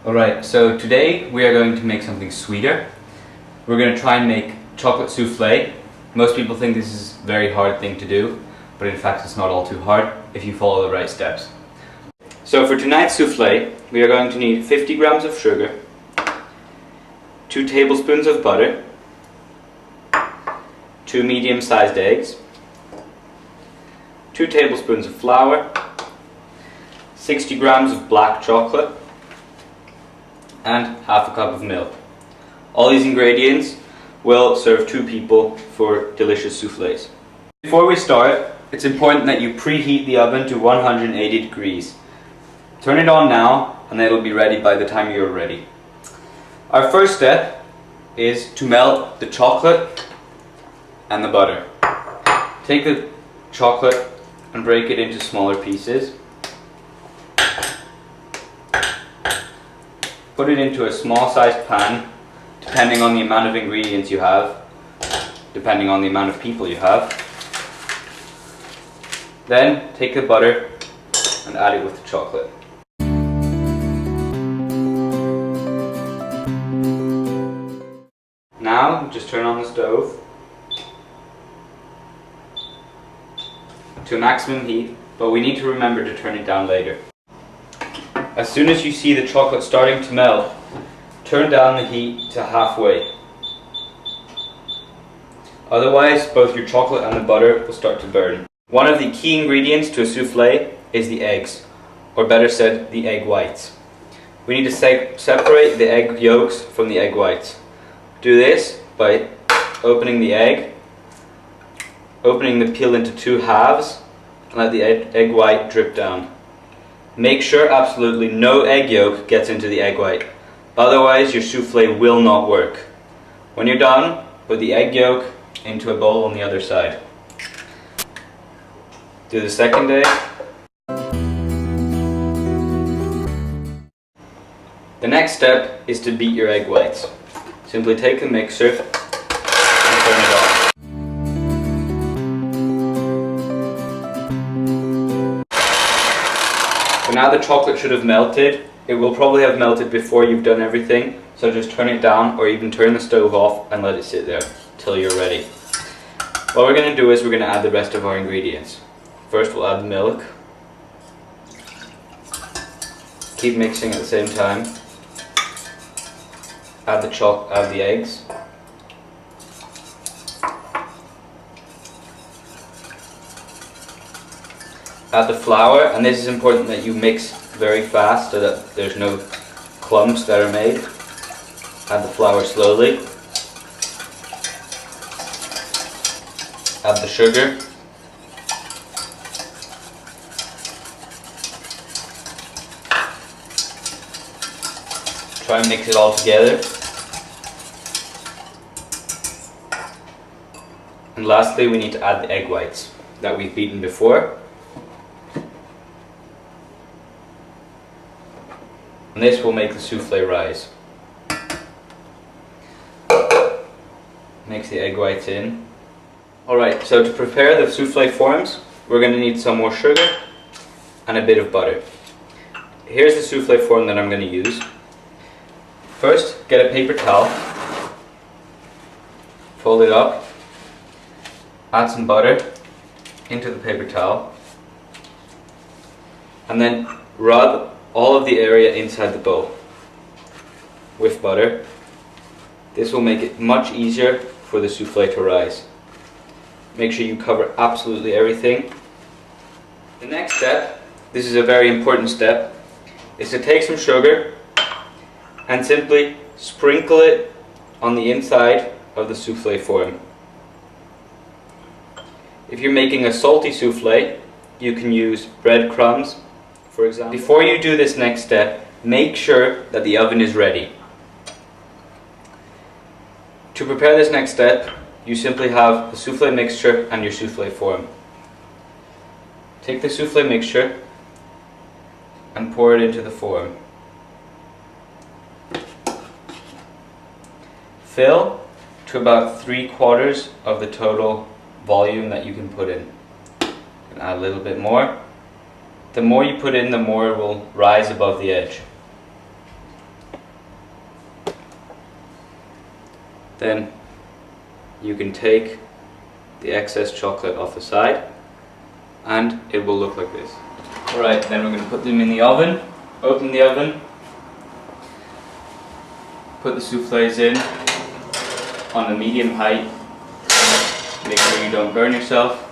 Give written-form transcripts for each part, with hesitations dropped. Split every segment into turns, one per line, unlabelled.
Alright, so today we are going to make something sweeter. We're going to try and make chocolate souffle. Most people think this is a very hard thing to do, but in fact it's not all too hard if you follow the right steps. So for tonight's souffle, we are going to need 50 grams of sugar, 2 tablespoons of butter, 2 medium-sized eggs, 2 tablespoons of flour, 60 grams of black chocolate, and half a cup of milk. All these ingredients will serve 2 people for delicious souffles. Before we start, it's important that you preheat the oven to 180 degrees. Turn it on now and it'll be ready by the time you're ready. Our first step is to melt the chocolate and the butter. Take the chocolate and break it into smaller pieces. Put it into a small sized pan, depending on the amount of ingredients you have, depending on the amount of people you have. Then take the butter and add it with the chocolate. Now just turn on the stove to maximum heat, but we need to remember to turn it down later. As soon as you see the chocolate starting to melt, turn down the heat to halfway. Otherwise, both your chocolate and the butter will start to burn. One of the key ingredients to a souffle is the eggs, or better said, the egg whites. We need to separate the egg yolks from the egg whites. Do this by opening the egg, opening the peel into 2 halves, and let the egg white drip down. Make sure absolutely no egg yolk gets into the egg white, otherwise your souffle will not work. When you're done, put the egg yolk into a bowl on the other side. Do the second egg. The next step is to beat your egg whites. Simply take the mixer and turn it on. So now the chocolate should have melted. It will probably have melted before you've done everything, so just turn it down or even turn the stove off and let it sit there till you're ready. What we're going to do is we're going to add the rest of our ingredients. First we'll add the milk. Keep mixing at the same time. Add the eggs. Add the flour, and this is important that you mix very fast so that there's no clumps that are made. Add the flour slowly. Add the sugar. Try and mix it all together. And lastly, we need to add the egg whites that we've beaten before. And this will make the souffle rise. Mix the egg whites in. Alright, so to prepare the souffle forms, we're going to need some more sugar and a bit of butter. Here's the souffle form that I'm going to use. First, get a paper towel, fold it up, add some butter into the paper towel, and then rub all of the area inside the bowl with butter. This will make it much easier for the souffle to rise. Make sure you cover absolutely everything. The next step, this is a very important step, is to take some sugar and simply sprinkle it on the inside of the souffle form. If you're making a salty souffle, you can use breadcrumbs, for example. Before you do this next step, make sure that the oven is ready. To prepare this next step, you simply have the souffle mixture and your souffle form. Take the souffle mixture and pour it into the form. Fill to about 3/4 of the total volume that you can put in. You can add a little bit more. The more you put in, the more it will rise above the edge. then you can take the excess chocolate off the side and it will look like this. Alright, then we're going to put them in the oven. Open the oven, put the souffles in on a medium height. Make sure you don't burn yourself.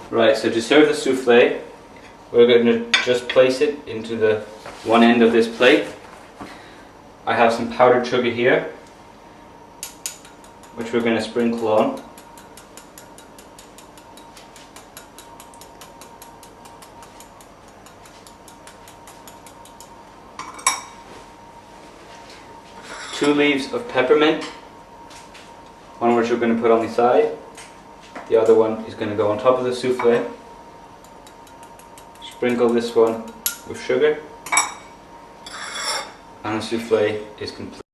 Right, so to serve the souffle, we're going to just place it into the one end of this plate. I have some powdered sugar here, which we're going to sprinkle on. Two leaves of peppermint, one which we're going to put on the side. The other one is going to go on top of the souffle. Sprinkle this one with sugar, and the souffle is complete.